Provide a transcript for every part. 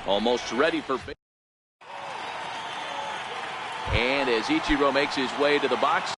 Almost ready for. And as Ichiro makes his way to the box.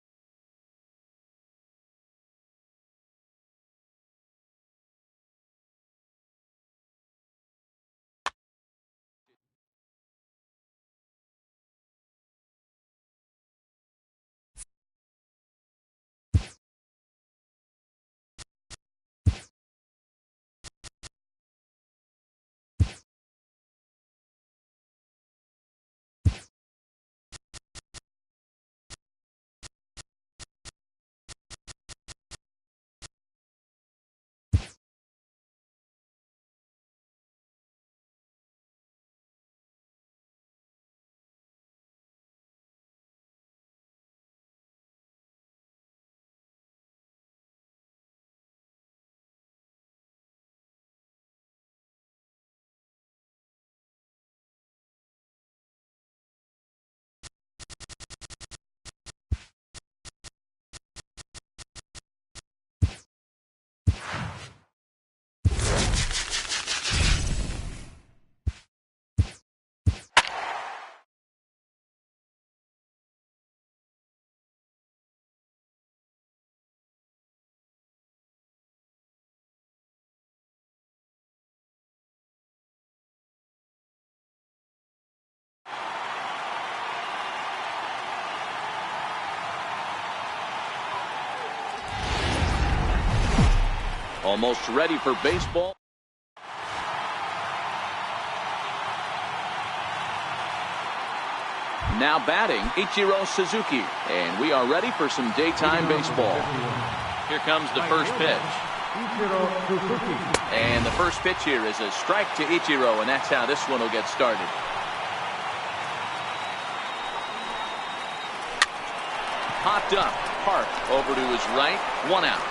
Almost ready for baseball. Now batting, Ichiro Suzuki. And we are ready for some daytime baseball. Here comes the first pitch. And the first pitch here is a strike to Ichiro, and that's how this one will get started. Popped up, Park over to his right, 1 out.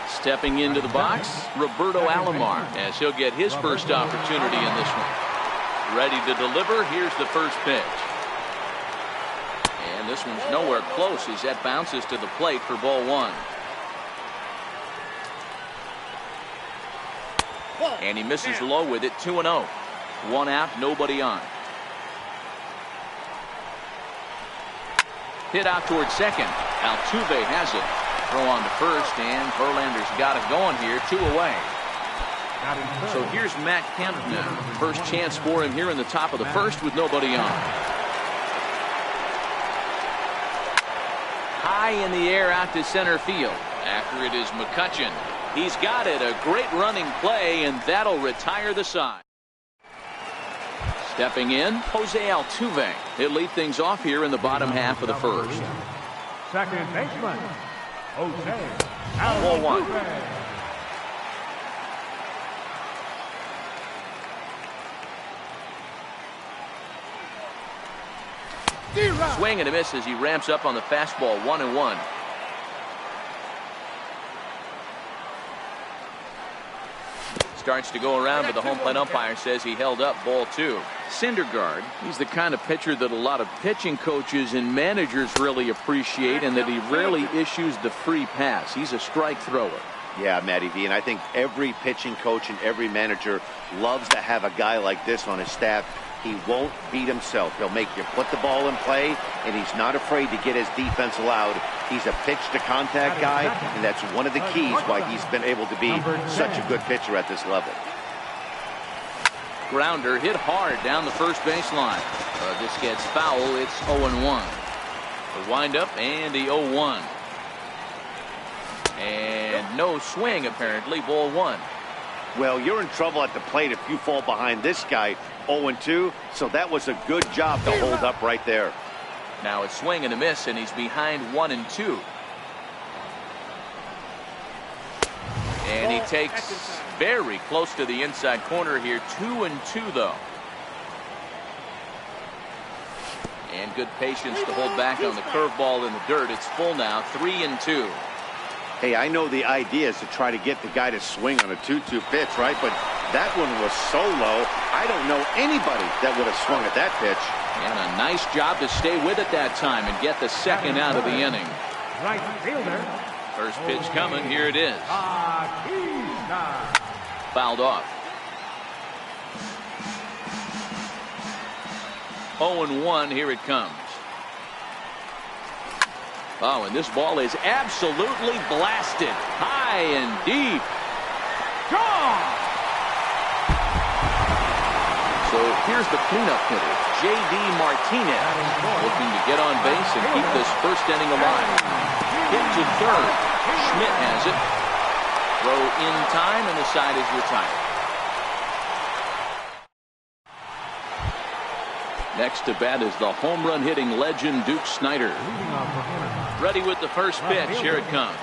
Stepping into the box, Roberto Alomar, as he'll get his first opportunity in this one. Ready to deliver. Here's the first pitch. And this one's nowhere close as that bounces to the plate for ball 1. And he misses low with it, 2-0. 1 out, nobody on. Hit out towards second. Altuve has it. Throw on to first, and Verlander's got it going here, 2 away. So here's Matt Kemp now. First chance for him here in the top of the first with nobody on. High in the air out to center field. After it is McCutchen. He's got it. A great running play, and that'll retire the side. Stepping in, Jose Altuve. He'll lead things off here in the bottom half of the first. Second baseman, Jose Ball 1. Swing and a miss as he ramps up on the fastball, 1-1. Starts to go around, but the home plate umpire says he held up, ball 2. Syndergaard, he's the kind of pitcher that a lot of pitching coaches and managers really appreciate, and that he rarely issues the free pass. He's a strike thrower. Yeah, Matty V, and I think every pitching coach and every manager loves to have a guy like this on his staff. He won't beat himself. He'll make you put the ball in play, and he's not afraid to get his defense allowed. He's a pitch-to-contact guy, and that's one of the keys why he's been able to be such a good pitcher at this level. Grounder hit hard down the first baseline. This gets foul. It's 0-1. The windup and the 0-1. And no swing, apparently. Ball 1. Well, you're in trouble at the plate if you fall behind this guy, 0-2, so that was a good job to hold up right there. Now it's swing and a miss, and he's behind 1-2. And he takes very close to the inside corner here, 2-2 though. And good patience to hold back on the curveball in the dirt. It's full now, 3-2. Hey, I know the idea is to try to get the guy to swing on a 2-2 pitch, right? But that one was so low, I don't know anybody that would have swung at that pitch. And a nice job to stay with it that time and get the second out of the inning. right fielder. First pitch coming, here it is. Fouled off. 0-1. Here it comes. Oh, and this ball is absolutely blasted high and deep. Gone! So here's the cleanup hitter, J.D. Martinez, looking to get on base and keep this first inning alive. Hit to third. Schmidt has it. Throw in time, and the side is retired. Next to bat is the home run hitting legend Duke Snider. Ready with the first pitch. Here it comes.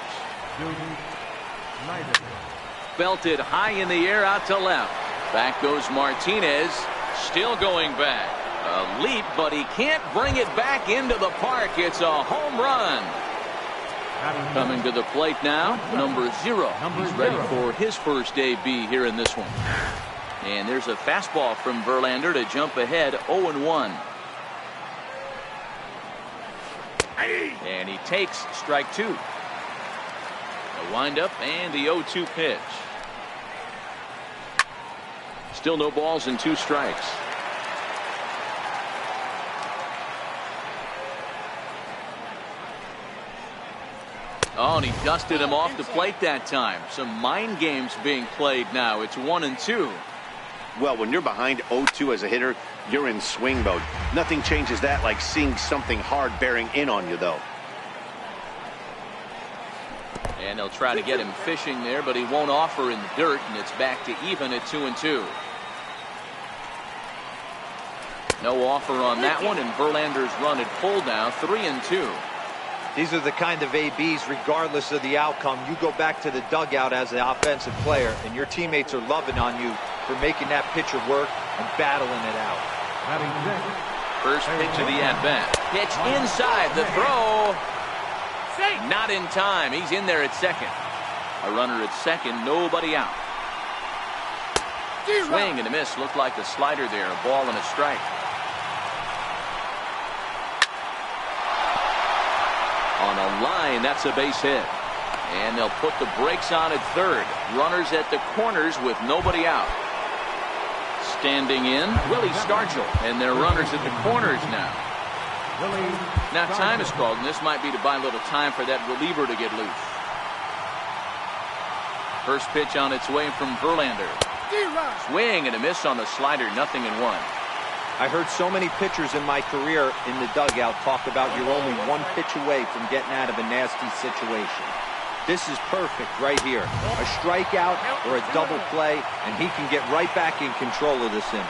Belted high in the air out to left. Back goes Martinez. Still going back. A leap, but he can't bring it back into the park. It's a home run. Coming to the plate now, number 0. He's ready for his first AB here in this one. And there's a fastball from Verlander to jump ahead 0-1. And he takes strike 2. A windup and the 0-2 pitch. Still no balls and 2 strikes. Oh, and he dusted him off the plate that time. Some mind games being played now. It's 1-2. Well, when you're behind 0-2 as a hitter, you're in swing mode. Nothing changes that like seeing something hard bearing in on you, though. And they'll try to get him fishing there, but he won't offer in the dirt, and it's back to even at 2-2. No offer on that one, and Verlander's run had pulled now 3-2. These are the kind of ABs, regardless of the outcome. You go back to the dugout as the offensive player, and your teammates are loving on you for making that pitcher work and battling it out. First pitch of the at-bat. Pitch inside, the throw. Not in time. He's in there at second. A runner at second, nobody out. Swing and a miss. Looked like a slider there. A ball and a strike. On a line, that's a base hit. And they'll put the brakes on at third. Runners at the corners with nobody out. Standing in, Willie Stargell. And they're runners at the corners now. Now time is called, and this might be to buy a little time for that reliever to get loose. First pitch on its way from Verlander. Swing and a miss on the slider, 0-1. I heard so many pitchers in my career in the dugout talk about you're only 1 pitch away from getting out of a nasty situation. This is perfect right here. A strikeout or a double play, and he can get right back in control of this inning.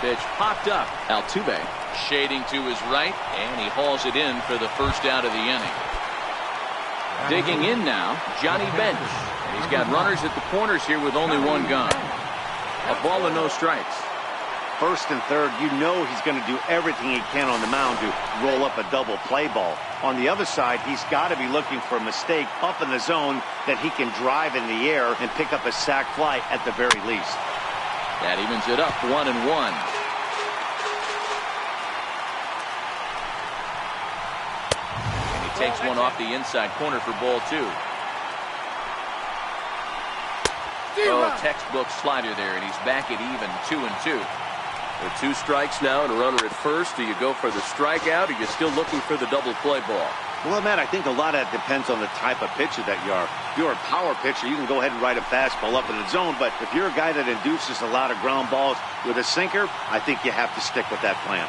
Pitch popped up. Altuve shading to his right, and he hauls it in for the first out of the inning. Digging in now, Johnny Bench. And he's got runners at the corners here with only 1 gone. A ball and no strikes. First and third, you know he's going to do everything he can on the mound to roll up a double play ball. On the other side, he's got to be looking for a mistake up in the zone that he can drive in the air and pick up a sac fly at the very least. That evens it up 1-1. And he takes one off the inside corner for ball 2. Oh, textbook slider there, and he's back at even 2-2. With 2 strikes now and a runner at first, do you go for the strikeout, or are you still looking for the double play ball? Well, Matt, I think a lot of that depends on the type of pitcher that you are. If you're a power pitcher, you can go ahead and ride a fastball up in the zone, but if you're a guy that induces a lot of ground balls with a sinker, I think you have to stick with that plan.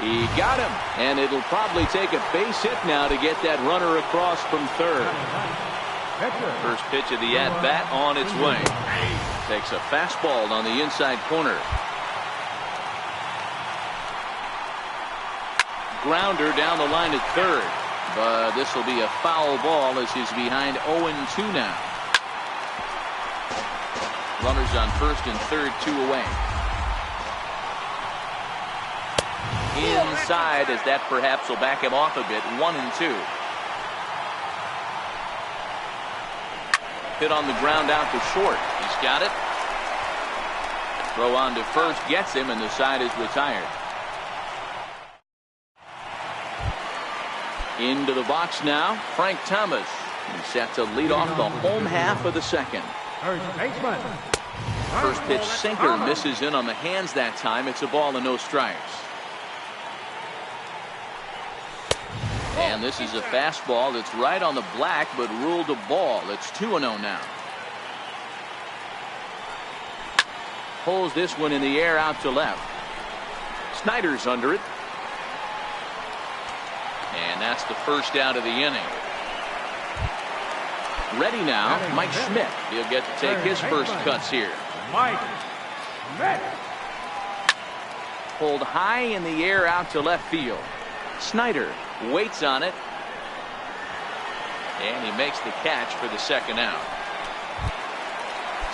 He got him, and it'll probably take a base hit now to get that runner across from third. First pitch of the at-bat on its way. Takes a fastball on the inside corner. Grounder down the line at third. But this will be a foul ball as he's behind 0-2 now. Runners on first and third, 2 away. Inside, as that perhaps will back him off a bit, 1-2. Hit on the ground out to short. He's got it. Throw on to first gets him, and the side is retired. Into the box now, Frank Thomas. He's set to lead off the home half of the second. First baseman, First pitch sinker misses in on the hands that time. It's a ball and no strikes. And this is a fastball that's right on the black but ruled a ball. It's 2-0 now. Pulls this one in the air out to left. Snyder's under it. And that's the first out of the inning. Ready now, Mike Schmidt. He'll get to take his first cuts here. Mike Schmidt. Pulled high in the air out to left field. Snyder waits on it. And he makes the catch for the second out.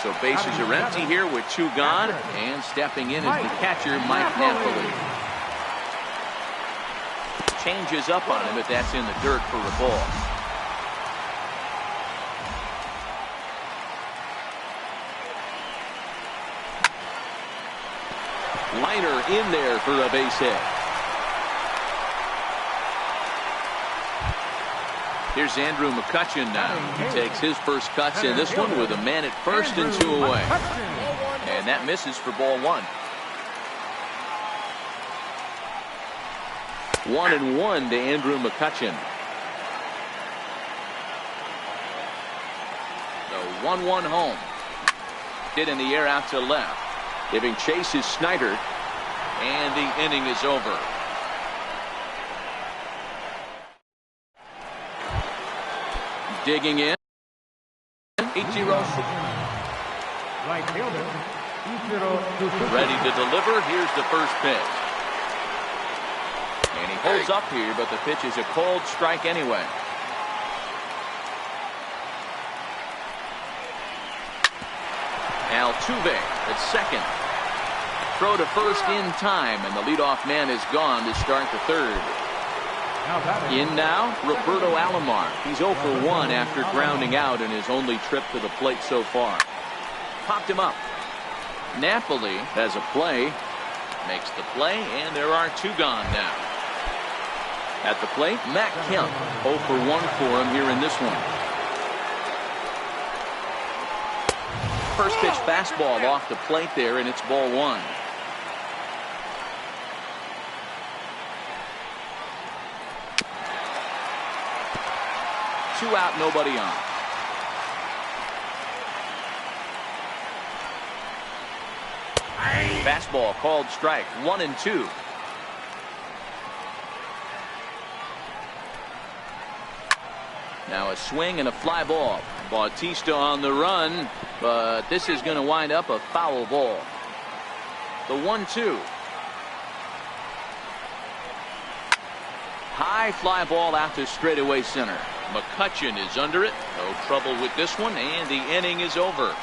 So bases are empty here with 2 gone. And stepping in is the catcher, Mike Napoli. Changes up on him, but that's in the dirt for a ball. Liner in there for a base hit. Here's Andrew McCutchen now. He takes his first cuts in this one with a man at first and 2 away. And that misses for ball 1. 1-1 to Andrew McCutchen. The 1-1 home. Hit in the air out to left. Giving chase is Snyder. And the inning is over. Digging in. Ichiro. Right fielder, Ichiro. Ready to deliver. Here's the first pitch. And he holds up here, but the pitch is a cold strike anyway. Altuve at second. Throw to first in time, and the leadoff man is gone to start the third. In now, Roberto Alomar. He's 0 for 1 after grounding out in his only trip to the plate so far. Popped him up. Napoli has a play. Makes the play, and there are 2 gone now. At the plate, Matt Kemp. 0 for 1 for him here in this one. First pitch fastball off the plate there, and it's ball 1. Two out, nobody on. Fastball called strike. 1-2. Now a swing and a fly ball. Bautista on the run, but this is going to wind up a foul ball. The 1-2. High fly ball out to straightaway center. McCutchen is under it. No trouble with this one, and the inning is over.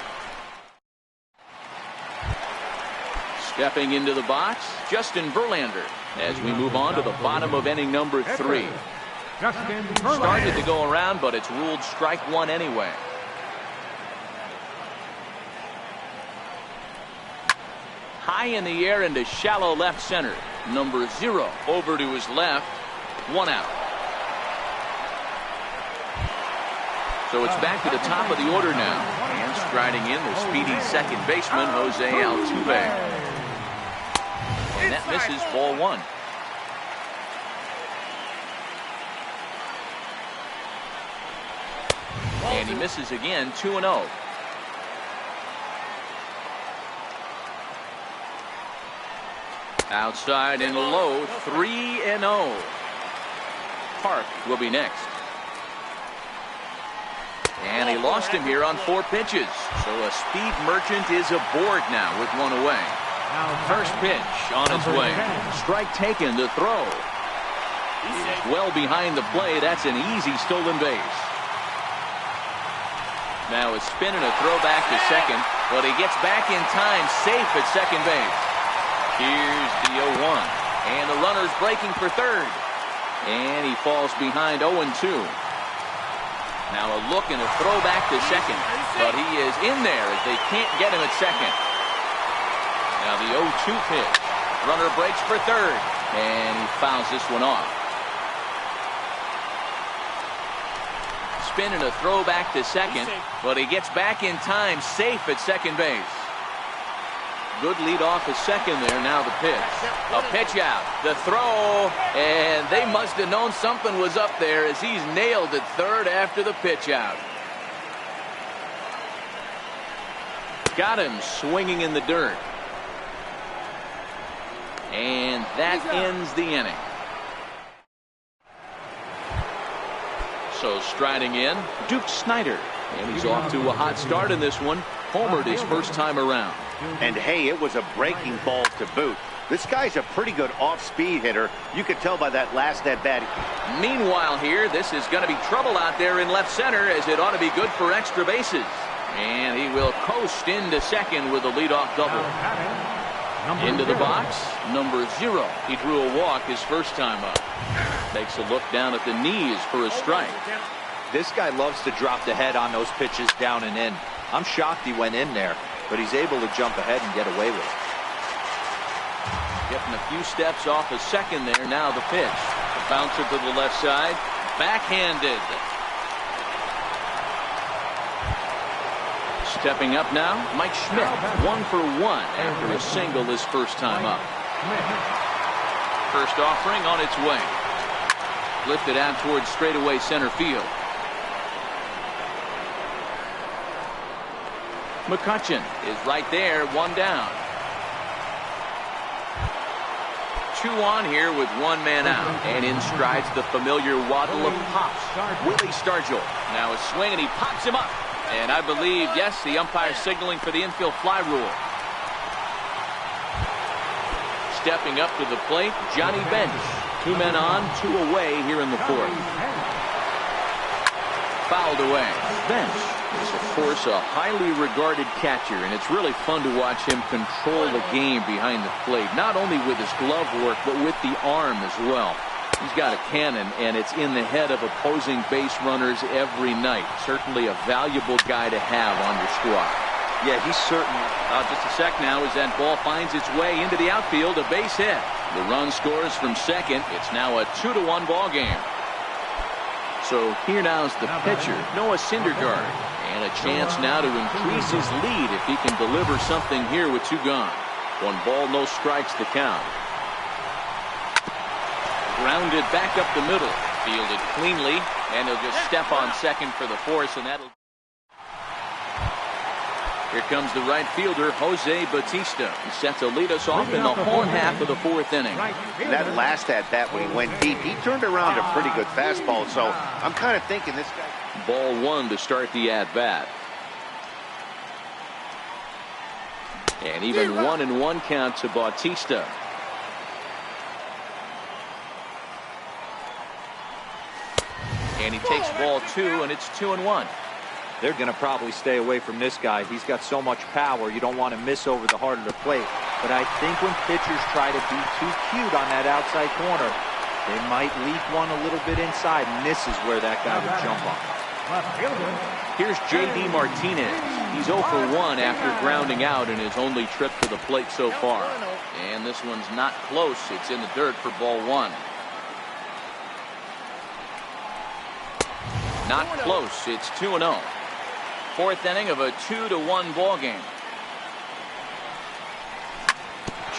Stepping into the box, Justin Verlander, as we move on to the bottom of inning number 3. Started to go around, but it's ruled strike 1 anyway. High in the air into shallow left center. Number 0 over to his left. 1 out. So it's back to the top of the order now. And striding in the speedy second baseman, Jose Altuve. And that misses ball 1. And he misses again. 2-0. Outside and low. 3-0. Park will be next. And he lost him here on 4 pitches. So a speed merchant is aboard now with 1 away. First pitch on its way. Strike taken. The throw is well behind the play. That's an easy stolen base. Now a spin and a throw back to second, but he gets back in time, safe at second base. Here's the 0-1, and the runner's breaking for third, and he falls behind 0-2. Now a look and a throw back to second, but he is in there as they can't get him at second. Now the 0-2 pitch, runner breaks for third, and he fouls this one off. Spin and a throw back to second, but he gets back in time, safe at second base. Good lead off a second there. Now the pitch. A pitch out. The throw. And they must have known something was up there as he's nailed at third after the pitch out. Got him swinging in the dirt. And that ends the inning. So striding in, Duke Snider. And he's off to a hot start in this one. Homered his first time around. And hey, it was a breaking ball to boot. This guy's a pretty good off-speed hitter. You could tell by that last at-bat. Meanwhile here, this is going to be trouble out there in left center, as it ought to be good for extra bases. And he will coast into second with a leadoff double. Into the box, number 0. He drew a walk his first time up. Takes a look down at the knees for a strike. This guy loves to drop the head on those pitches down and in. I'm shocked he went in there, but he's able to jump ahead and get away with it. Getting a few steps off a second there. Now the pitch. The bouncer to the left side. Backhanded. Stepping up now, Mike Schmidt. 1 for 1 after a single his first time up. First offering on its way. Lifted out towards straightaway center field. McCutchen is right there, 1 down. 2 on here with 1 man out. And in strides the familiar waddle of pops. Willie Stargell. Now a swing and he pops him up. And I believe, yes, the umpire signaling for the infield fly rule. Stepping up to the plate, Johnny Bench. 2 men on, 2 away here in the 4th. Fouled away. Bench is, of course, a highly regarded catcher, and it's really fun to watch him control the game behind the plate, not only with his glove work, but with the arm as well. He's got a cannon, and it's in the head of opposing base runners every night. Certainly a valuable guy to have on your squad. Yeah, he's certainly. Just a sec now as that ball finds its way into the outfield, a base hit. The run scores from second. It's now a 2-1 ball game. So here now's the pitcher, Noah Syndergaard, and a chance now to increase his lead if he can deliver something here with 2 gone. 1 ball, no strikes to count. Grounded back up the middle, fielded cleanly, and he'll just step on second for the force, and that'll. Here comes the right fielder, Jose Bautista. He set to lead us off in the home half of the 4th inning. That last at-bat when he went deep, he turned around a pretty good fastball, so I'm kind of thinking this guy. Ball 1 to start the at-bat. And even 1-1 count to Bautista. And he takes ball 2, and it's 2-1. They're going to probably stay away from this guy. He's got so much power, you don't want to miss over the heart of the plate. But I think when pitchers try to be too cute on that outside corner, they might leak one a little bit inside, and this is where that guy would jump on. Here's J.D. Martinez. He's 0 for 1 after grounding out in his only trip to the plate so far. And this one's not close. It's in the dirt for ball 1. Not close. It's 2-0. 4th inning of a 2-1 ball game.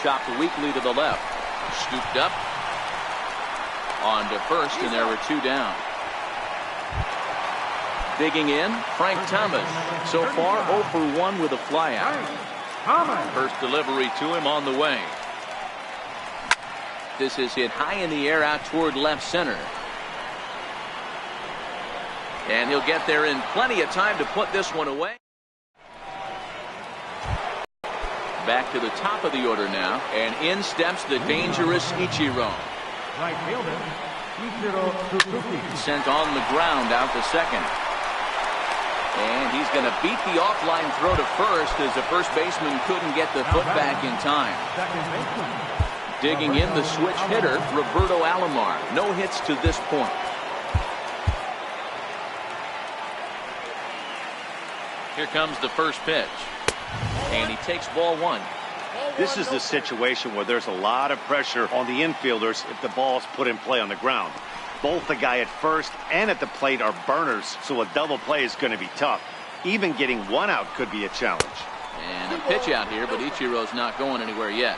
Chopped weakly to the left. Scooped up. On to first, and there were 2 down. Digging in, Frank Thomas. So far 0 for 1 with a flyout. First delivery to him on the way. This is hit high in the air out toward left center. And he'll get there in plenty of time to put this one away. Back to the top of the order now, and in steps the dangerous Ichiro. Right fielder, Ichiro Suzuki. Sent on the ground out to second. And he's going to beat the offline throw to first as the first baseman couldn't get the foot back in time. Digging in the switch hitter, Roberto Alomar. No hits to this point. Here comes the first pitch. And he takes ball 1. This is the situation where there's a lot of pressure on the infielders if the ball's put in play on the ground. Both the guy at first and at the plate are burners, so a double play is going to be tough. Even getting 1 out could be a challenge. And a pitch out here, but Ichiro's not going anywhere yet.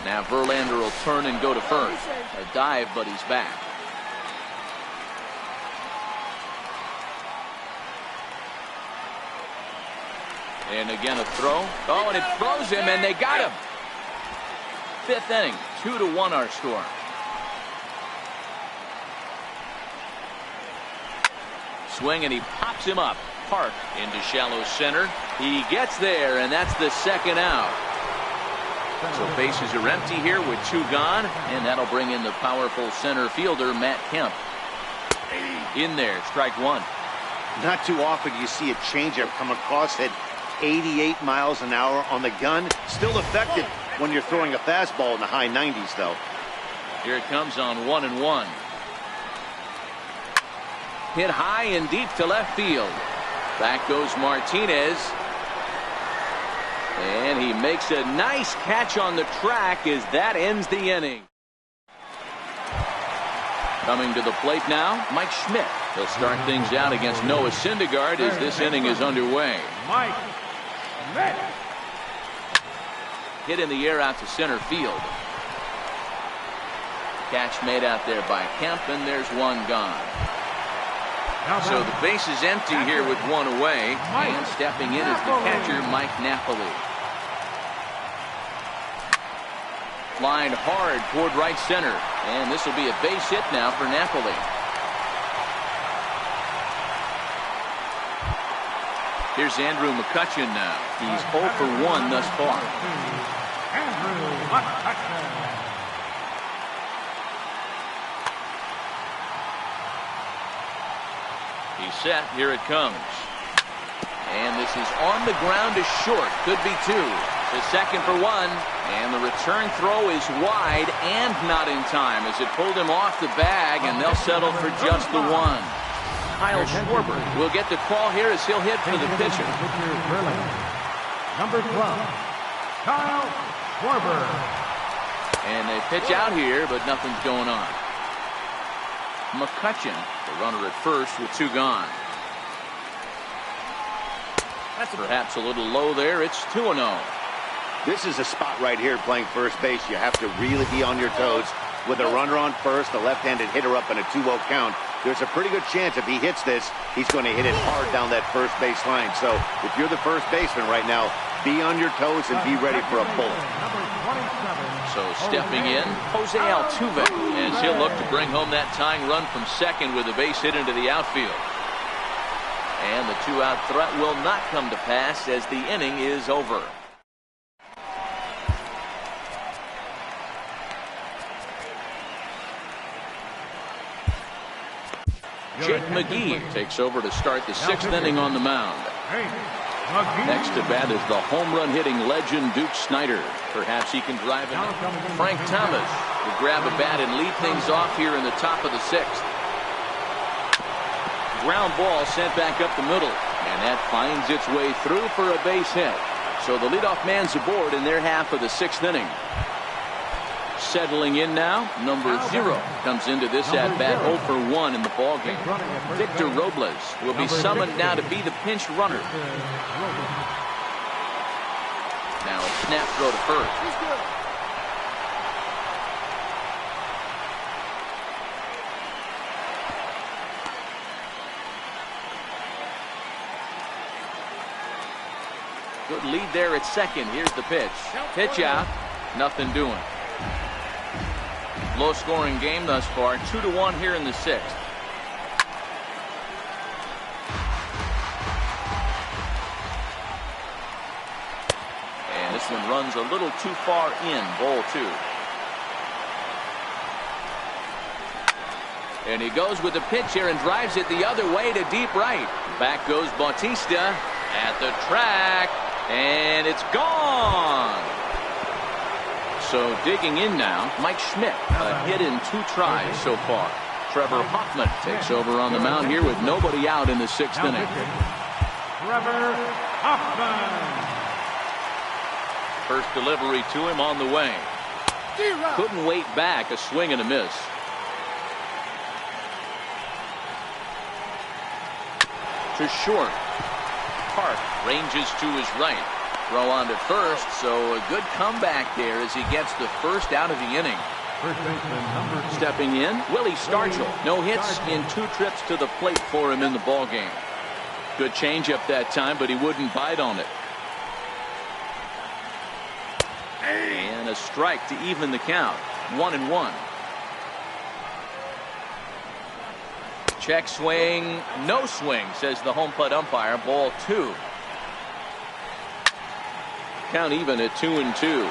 Now Verlander will turn and go to first. A dive, but he's back. And again a throw. Oh, and it throws him, and they got him. Fifth inning, 2-1 our score. Swing, and he pops him up. Park into shallow center. He gets there, and that's the second out. So bases are empty here with 2 gone, and that'll bring in the powerful center fielder Matt Kemp. In there, strike 1. Not too often you see a changeup come across at 88 miles an hour on the gun. Still effective when you're throwing a fastball in the high 90s, though. Here it comes on 1-1. Hit high and deep to left field. Back goes Martinez. And he makes a nice catch on the track as that ends the inning. Coming to the plate now, Mike Schmidt. He'll start things out against Noah Syndergaard as this inning is underway. Mike Schmidt. Hit in the air out to center field. Catch made out there by Kemp, and there's 1 gone. So the base is empty here with 1 away, and stepping in is the catcher Mike Napoli. Flying hard toward right center, and this will be a base hit now for Napoli. Here's Andrew McCutchen now. He's 0 for 1 thus far. Andrew McCutchen. He's set. Here it comes. And this is on the ground to short. Could be 2. The second for 1. And the return throw is wide and not in time as it pulled him off the bag, and they'll settle for just the 1. Kyle Schwarber will get the call here as he'll hit for the pitcher. Number 12, Kyle Schwarber. And they pitch out here, but nothing's going on. McCutchen, the runner at first with 2 gone. That's perhaps a little low there. It's 2-0. This is a spot right here playing first base. You have to really be on your toes. With a runner on first, a left-handed hitter up in a 2-0 count, there's a pretty good chance if he hits this, he's going to hit it hard down that first base line. So if you're the first baseman right now, be on your toes and be ready for a bullet. So stepping in, Jose Altuve, as he'll look to bring home that tying run from second with a base hit into the outfield. And the 2-out threat will not come to pass as the inning is over. Jake McGee takes over to start the 6th inning on the mound. Next to bat is the home run hitting legend Duke Snider. Perhaps he can drive it. Frank Thomas will grab a bat and lead things off here in the top of the 6th. Ground ball sent back up the middle, and that finds its way through for a base hit. So the leadoff man's aboard in their half of the 6th inning. Settling in now, number 0 comes into this at bat 0 for 1 in the ballgame. Victor Robles will be summoned now to be the pinch runner. Now a snap throw to first. Good lead there at second. Here's the pitch. Pitch out. Nothing doing. Low scoring game thus far. 2-1 here in the 6th. And this one runs a little too far in. Ball 2. And he goes with the pitch here and drives it the other way to deep right. Back goes Bautista at the track. And it's gone. So digging in now, Mike Schmidt, a hit in 2 tries so far. Trevor Hoffman takes over on the mound here with nobody out in the 6th inning. Trevor Hoffman. First delivery to him on the way. Couldn't wait back, a swing and a miss. to short. Park ranges to his right. Throw on to first, so a good comeback there as he gets the first out of the inning. Stepping in, Willie Stargell. No hits in 2 trips to the plate for him in the ballgame. Good changeup that time, but he wouldn't bite on it. And a strike to even the count. 1-1. Check swing, no swing, says the home plate umpire. Ball 2. Count even at 2-2.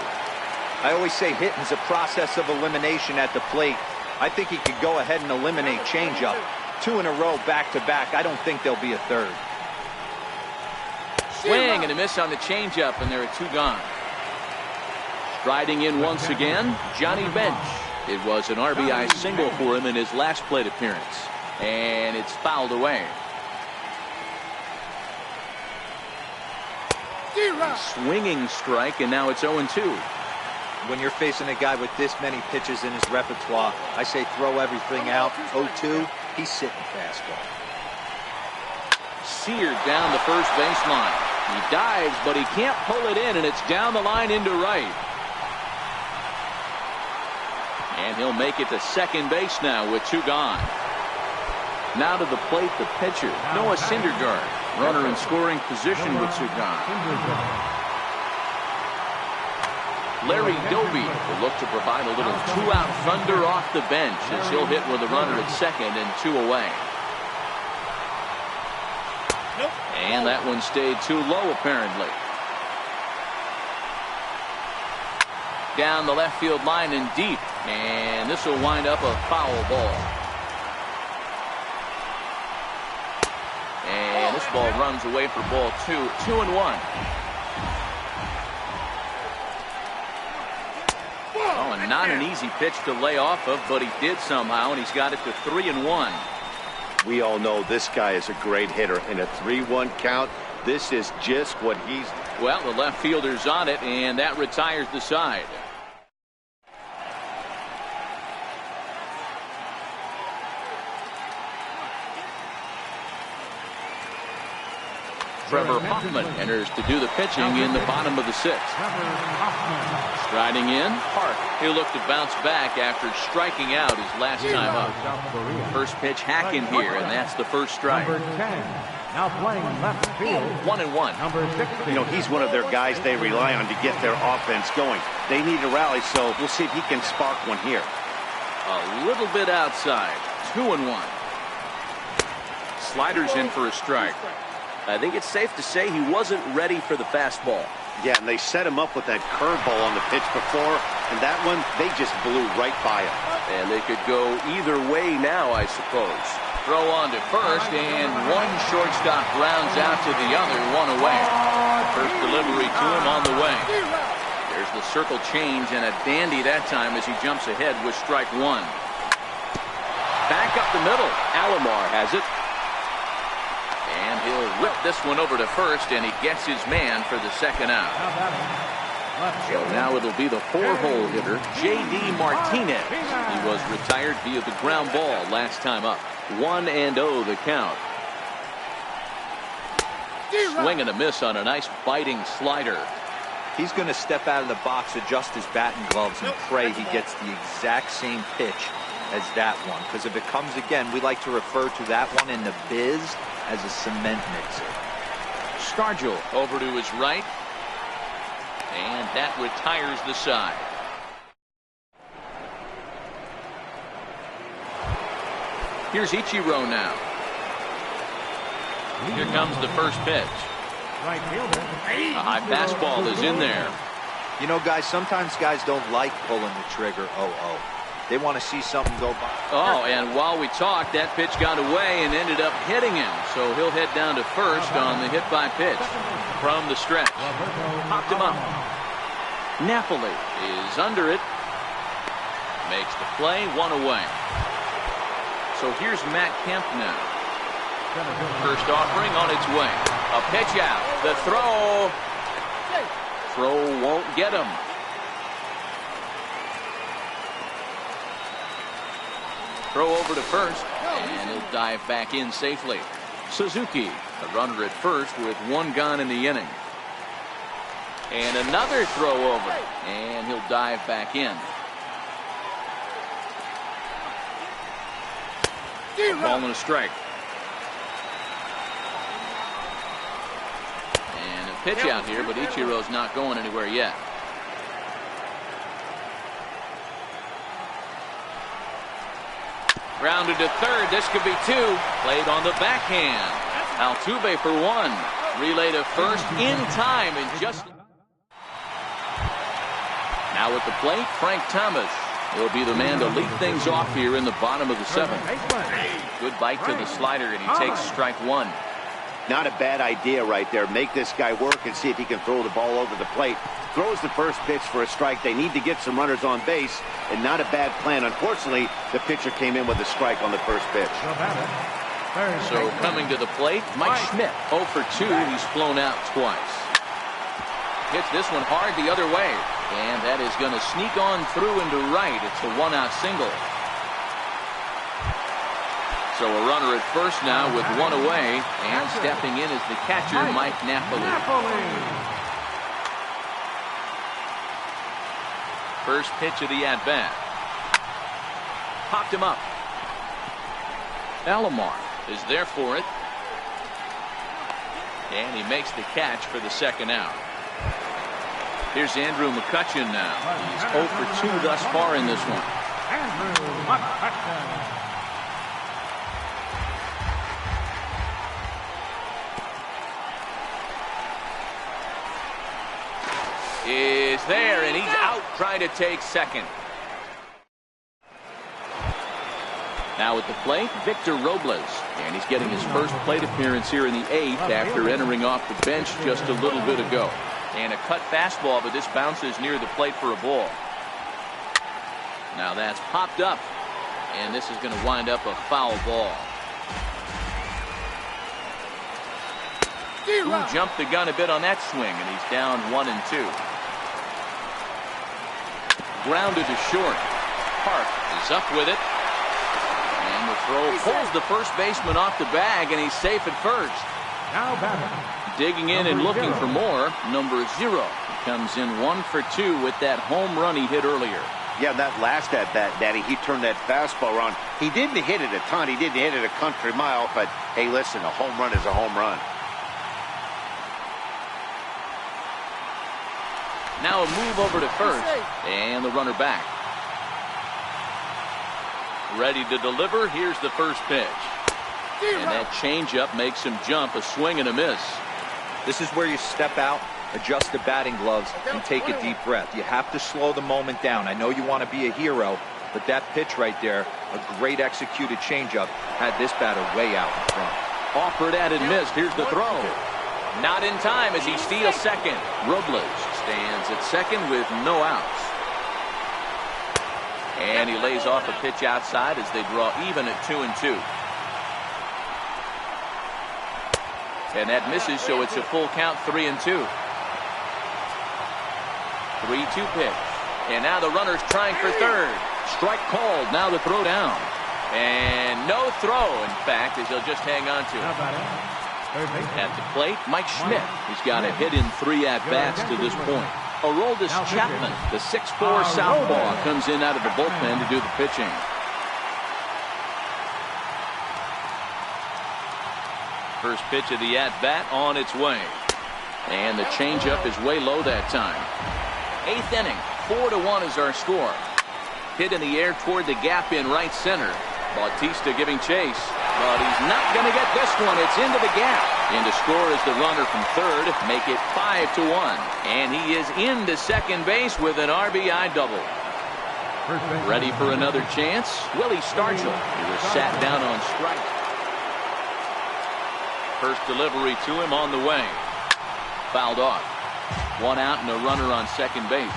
I always say hitting's a process of elimination at the plate. I think he could go ahead and eliminate changeup. 2 in a row back to back. I don't think there'll be a third. Swing and a miss on the changeup, and there are 2 gone. Striding in once again, Johnny Bench. It was an RBI single for him in his last plate appearance, and it's fouled away. Swinging strike, and now it's 0-2. When you're facing a guy with this many pitches in his repertoire, I say throw everything out. 0-2, he's sitting fastball. Seared down the first baseline. He dives, but he can't pull it in, and it's down the line into right. And he'll make it to second base now with 2 gone. Now to the plate, the pitcher, Noah Syndergaard. Runner in scoring position with 2 gone. Larry Doby will look to provide a little 2-out thunder off the bench as he'll hit with a runner at second and 2 away. And that one stayed too low, apparently. Down the left field line and deep. And this will wind up a foul ball. And this ball runs away for ball 2. 2-1. Oh, and not an easy pitch to lay off of, but he did somehow, and he's got it to 3-1. We all know this guy is a great hitter. In a 3-1 count, this is just what he's... Well, the left fielder's on it, and that retires the side. Trevor Hoffman enters to do the pitching in the bottom of the 6th. Striding in, Park. He'll look to bounce back after striking out his last time up. First pitch hacking here, and that's the first strike. Now playing left field. 1-1. Number 60. You know, he's one of their guys they rely on to get their offense going. They need a rally, so we'll see if he can spark one here. A little bit outside. 2-1. Sliders in for a strike. I think it's safe to say he wasn't ready for the fastball. Yeah, and they set him up with that curveball on the pitch before, and that one, they just blew right by him. And they could go either way now, I suppose. Throw on to first, and one shortstop grounds out to the other, 1 away. First delivery to him on the way. There's the circle change, and a dandy that time as he jumps ahead with strike 1. Back up the middle. Alomar has it. And he'll whip this one over to first, and he gets his man for the second out. So now it'll be the 4-hole hitter, J.D. Martinez. He was retired via the ground ball last time up. 1-0 the count. Swing and a miss on a nice biting slider. He's going to step out of the box, adjust his batting gloves, and pray he gets the exact same pitch as that one. Because if it comes again, we like to refer to that one in the biz as a cement mixer. Stargell over to his right. And that retires the side. Here's Ichiro now. Here comes the first pitch. Right fielder. A high fastball is in there. You know, guys, sometimes guys don't like pulling the trigger 0-0. They want to see something go by. Oh, and while we talked, that pitch got away and ended up hitting him. So he'll head down to first on the hit by pitch from the stretch. Popped him up. Napoli is under it. Makes the play, 1 away. So here's Matt Kemp now. First offering on its way. A pitch out. The throw. Throw won't get him. Throw over to first, and he'll dive back in safely. Suzuki, the runner at first with one gone in the inning. And another throw over, and he'll dive back in. A ball and a strike. And a pitch out here, but Ichiro's not going anywhere yet. Grounded to third. This could be two. Played on the backhand. Altuve for one. Relay to first in time and just. Now at the plate, Frank Thomas. He'll be the man to lead things off here in the bottom of the seventh. Good bite to the slider, and he takes strike one. Not a bad idea right there. Make this guy work and see if he can throw the ball over the plate. Throws the first pitch for a strike. They need to get some runners on base, and not a bad plan. Unfortunately, the pitcher came in with a strike on the first pitch. So coming to the plate, Mike Schmidt. 0 for 2. He's flown out twice. Hits this one hard the other way, and that is going to sneak on through into right. It's a one-out single. So a runner at first now with one away, and stepping in is the catcher, Mike Napoli. First pitch of the at-bat. Popped him up. Alomar is there for it. And he makes the catch for the second out. Here's Andrew McCutchen now. He's 0 for 2 thus far in this one. Andrew McCutchen. Is there, and he's out trying to take second. Now at the plate, Victor Robles, and he's getting his first plate appearance here in the 8th after entering off the bench just a little bit ago. And a cut fastball, but this bounces near the plate for a ball. Now that's popped up, and this is going to wind up a foul ball. Ooh, jumped the gun a bit on that swing, and he's down 1-2. Grounded to short. Park is up with it. And the throw pulls the first baseman off the bag, and he's safe at first. Now batting. Digging in and looking for more, number 0. He comes in 1 for 2 with that home run he hit earlier. Yeah, that last at-bat, Daddy, he turned that fastball around. He didn't hit it a ton. He didn't hit it a country mile, but hey, listen, a home run is a home run. Now a move over to first, and the runner back. Ready to deliver. Here's the first pitch. And that changeup makes him jump, a swing and a miss. This is where you step out, adjust the batting gloves, and take a deep breath. You have to slow the moment down. I know you want to be a hero, but that pitch right there, a great executed changeup, had this batter way out in front. Offered at and missed. Here's the throw. Not in time as he steals second. Robles stands at second with no outs. And he lays off a pitch outside as they draw even at 2-2. And that misses, so it's a full count, 3-2. 3-2 pitch. And now the runner's trying for third. Strike called. Now the throw down. And no throw, in fact, as he'll just hang on to it. At the plate, Mike Schmidt. He's got a hit in 3 at-bats to this point. Aroldis Chapman, the 6'4" southpaw, comes in out of the bullpen to do the pitching. First pitch of the at-bat on its way. And the changeup is way low that time. 8th inning, 4-1 is our score. Hit in the air toward the gap in right center. Bautista giving chase, but he's not going to get this one. It's into the gap. In to score is the runner from third, make it 5-1. And he is into second base with an RBI double. Ready for another chance? Willie Stargell, who was sat down on strike. First delivery to him on the way. Fouled off. 1 out and a runner on second base.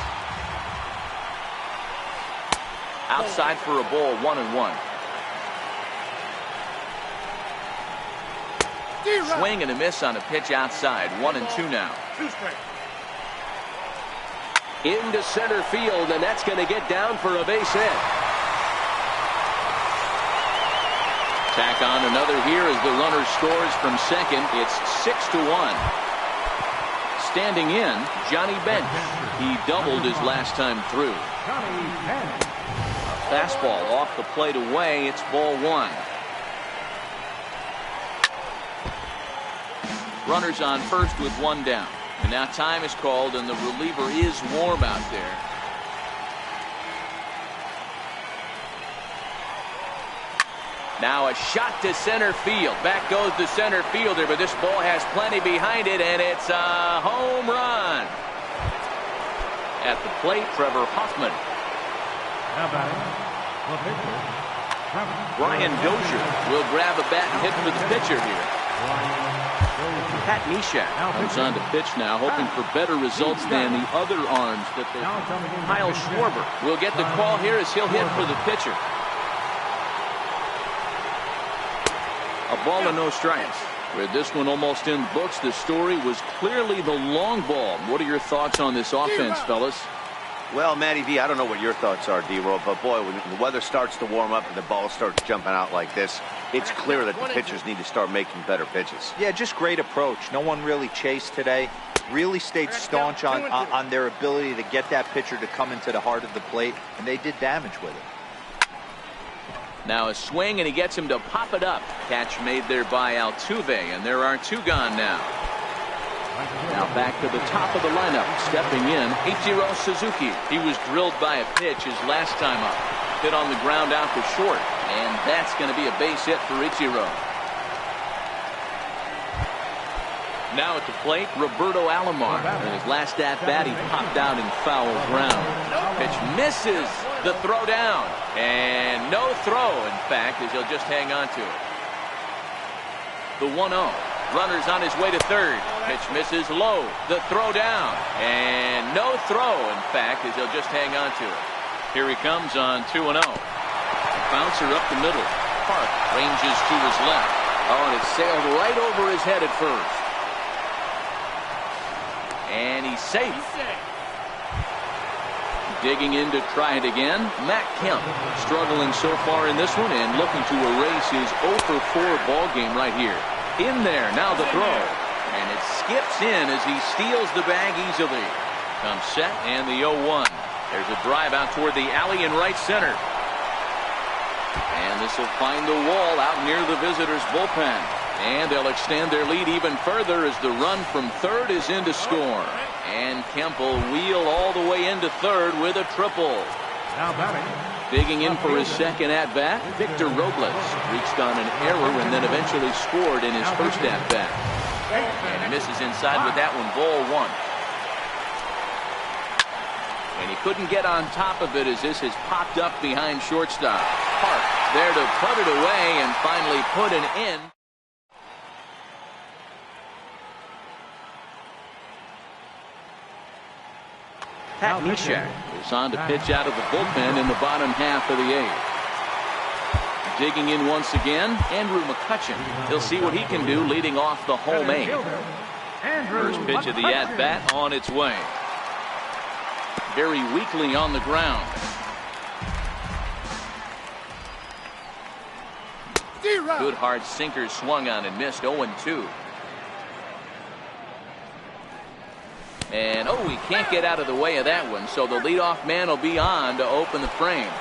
Outside for a ball, 1-1. Swing and a miss on a pitch outside. 1-2 now. Into center field, and that's going to get down for a base hit. Tack on another here as the runner scores from second. It's 6-1. Standing in, Johnny Bench. He doubled his last time through. A fastball off the plate away. It's ball one. Runners on first with one down. And now time is called, and the reliever is warm out there. Now a shot to center field. Back goes the center fielder, but this ball has plenty behind it, and it's a home run. At the plate, Trevor Hoffman. Now batting, the pitcher, Brian Dozier will grab a bat and hit for the pitcher here. Pat Neshek comes on to pitch now, hoping for better results than the other arms that they. Kyle Schwarber will get the call here as he'll hit for the pitcher. A ball and no strikes. With this one almost in the books, the story was clearly the long ball. What are your thoughts on this offense, fellas? Well, Matty V, I don't know what your thoughts are, D-Roll, but boy, when the weather starts to warm up and the ball starts jumping out like this, it's clear that the pitchers need to start making better pitches. Yeah, just great approach. No one really chased today. Really stayed staunch on their ability to get that pitcher to come into the heart of the plate, and they did damage with it. Now a swing, and he gets him to pop it up. Catch made there by Altuve, and there are two gone now. Now back to the top of the lineup. Stepping in, Ichiro Suzuki. He was drilled by a pitch his last time up. Hit on the ground out to short, and that's going to be a base hit for Ichiro. Now at the plate, Roberto Alomar. In his last at-bat, he popped out in foul ground. Pitch misses. The throw down. And no throw, in fact, as he'll just hang on to it. The 1-0. Runners on his way to third. Pitch misses low. The throw down. And no throw, in fact, as he'll just hang on to it. Here he comes on 2-0. Bouncer up the middle. Park ranges to his left. Oh, and it sailed right over his head at first. And he's safe. Digging in to try it again, Matt Kemp. Struggling so far in this one and looking to erase his 0-for-4 ball game right here. In there, now the throw. And it skips in as he steals the bag easily. Comes set and the 0-1. There's a drive out toward the alley in right center. And this will find the wall out near the visitors' bullpen. And they'll extend their lead even further as the run from third is in to score. And Kemp will wheel all the way into third with a triple. now batting, Digging in for his second at-bat, Victor Robles reached on an error and then eventually scored in his first at-bat. And he misses inside with that one, ball one. And he couldn't get on top of it as this has popped up behind shortstop. Park there to put it away and finally put an end. Pat Neshek is on to pitch out of the bullpen in the bottom half of the eighth. Digging in once again, Andrew McCutchen. He'll see what he can do leading off the home eighth. First pitch of the at-bat on its way. Very weakly on the ground. Good hard sinker swung on and missed. 0-2. And oh, he can't get out of the way of that one, so the leadoff man will be on to open the frame.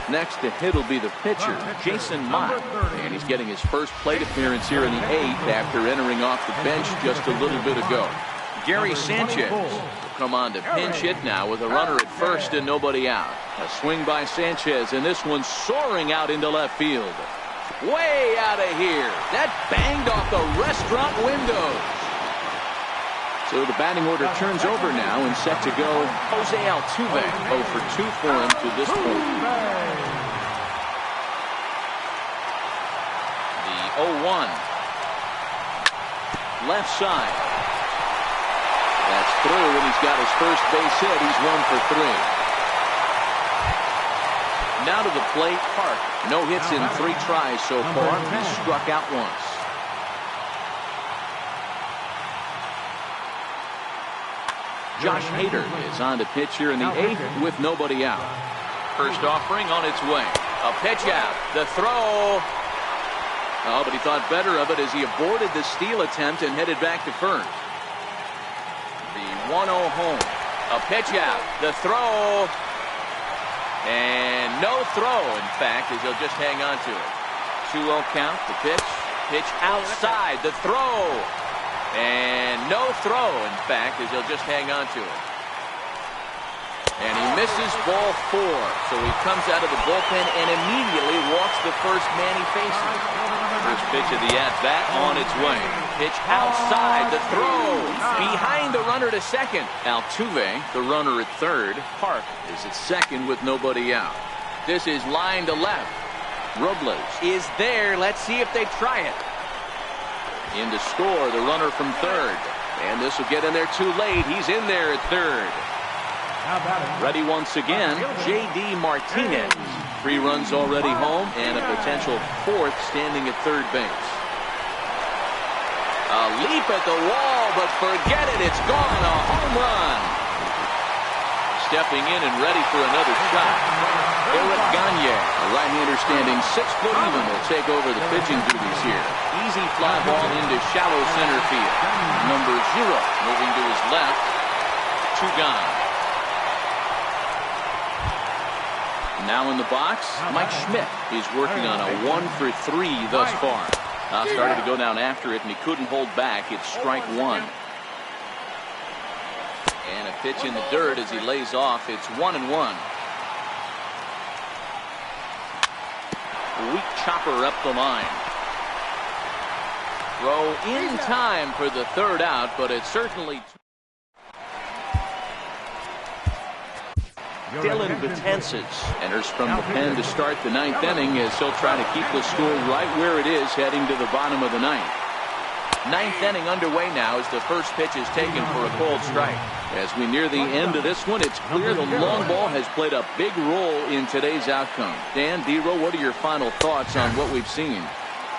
Next to hit will be the pitcher, Jason Mott. And he's getting his first plate appearance here in the eighth after entering off the bench just a little bit ago. Gary Sanchez will come on to pinch hit now with a runner at first and nobody out. A swing by Sanchez, and this one soaring out into left field. Way out of here. That banged off the restaurant windows. So the batting order turns over now and set to go Jose Altuve. 0 for 2 for him to this point. The 0-1. Left side. That's through, and he's got his first base hit. He's 1 for 3. Now to the plate, Park. No hits in 3 tries so far. He struck out once. Josh Hader is on to pitch here in the eighth with nobody out. First offering on its way. A pitch out. The throw. Oh, but he thought better of it as he aborted the steal attempt and headed back to first. The 1-0 home. A pitch out. The throw. And no throw, in fact, as he'll just hang on to it. 2-0 count. The pitch. Pitch outside. The throw. And no throw, in fact, as he'll just hang on to it. And he misses ball 4. So he comes out of the bullpen and immediately walks the first man he faces. First pitch of the at-bat on its way. Pitch outside. The throw. Behind the runner to second. Altuve, the runner at third. Park is at second with nobody out. This is line to left. Robles is there. Let's see if they try it. In to score, the runner from third. And this will get in there too late. He's in there at third. Ready once again, J.D. Martinez. 3 runs already home and a potential 4th standing at third base. A leap at the wall, but forget it. It's gone. A home run. Stepping in and ready for another shot. Eric Gagne, a right-hander standing 6 foot even, will take over the pitching duties here. Easy fly ball into shallow center field. Number 0 moving to his left. 2 gone. Now in the box, Mike Schmidt is working on a 1-for-3 thus far. Started to go down after it, and he couldn't hold back. It's strike 1. And a pitch in the dirt as he lays off. It's 1-1. Weak chopper up the line. Throw in time for the 3rd out, but it's certainly... Dylan Betances enters from the pen to start the 9th inning as he'll try to keep the score right where it is heading to the bottom of the 9th. 9th inning underway now as the first pitch is taken for a cold strike. As we near the end of this one, it's clear the long ball has played a big role in today's outcome. Dan, D-Row, what are your final thoughts on what we've seen?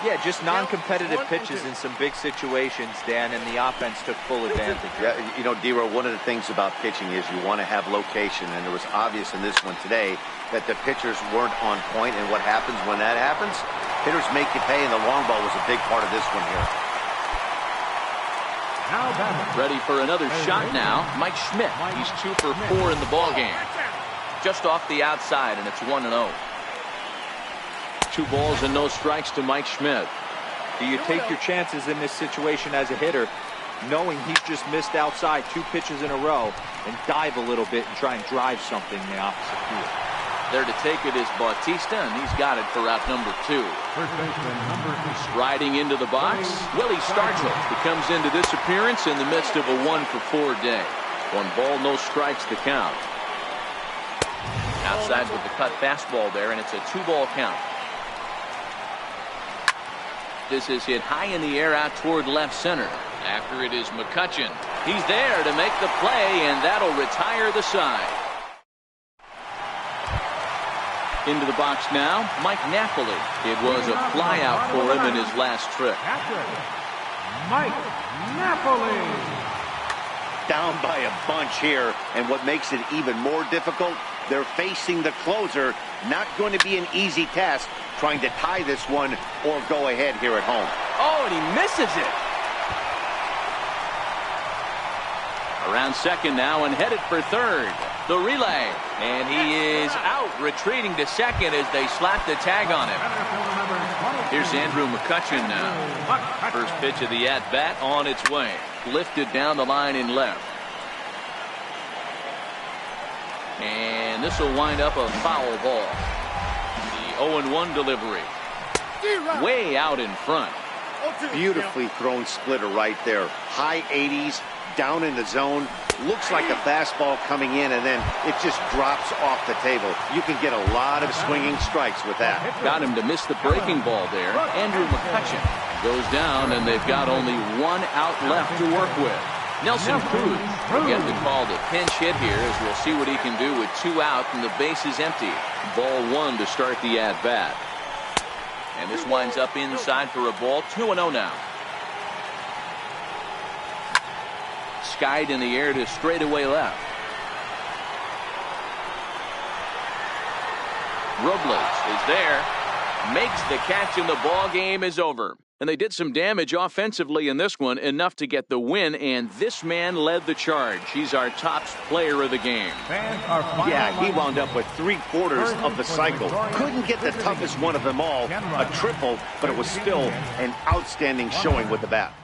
Yeah, just non-competitive pitches in some big situations, Dan, and the offense took full advantage. Yeah, you know, D-Row, one of the things about pitching is you want to have location, and it was obvious in this one today that the pitchers weren't on point, and what happens when that happens? Hitters make you pay, and the long ball was a big part of this one here. Ready for another shot now, Mike Schmidt. He's 2 for 4 in the ballgame. Just off the outside, and it's 1-0. 2 balls and no strikes to Mike Schmidt. Do you take your chances in this situation as a hitter, knowing he's just missed outside 2 pitches in a row, and dive a little bit and try and drive something in the opposite field? There to take it is Bautista, and he's got it for out number 2. Striding into the box, Willie Stargell, who comes into this appearance in the midst of a 1-for-4 day. 1 ball, no strikes to count. Outside with the cut fastball there, and it's a 2-ball count. This is hit high in the air out toward left center. After it is McCutchen. He's there to make the play, and that'll retire the side. Into the box now, Mike Napoli. It was a fly out for him in his last trip. Mike Napoli. Down by a bunch here, and what makes it even more difficult, they're facing the closer. Not going to be an easy task trying to tie this one or go ahead here at home. Oh, and he misses it. Around second now and headed for third. The relay, and he is out, retreating to second as they slap the tag on him. Here's Andrew McCutchen now. First pitch of the at-bat on its way. Lifted down the line in left. And this will wind up a foul ball. The 0-1 delivery. Way out in front. Beautifully thrown splitter right there. High 80s, down in the zone. Looks like a fastball coming in, and then it just drops off the table. You can get a lot of swinging strikes with that. Got him to miss the breaking ball there. Andrew McCutchen goes down, and they've got only 1 out left to work with. Nelson Cruz will get the call to pinch hit here as we'll see what he can do with 2 out and the base is empty. Ball 1 to start the at-bat. And this winds up inside for a ball. 2-0 now. Skied in the air to straightaway left. Robles is there. makes the catch, and the ball game is over. And they did some damage offensively in this one, enough to get the win, and this man led the charge. He's our top player of the game. Yeah, he wound up with 3/4 of the cycle. Couldn't get the toughest one of them all, a triple, but it was still an outstanding showing with the bat.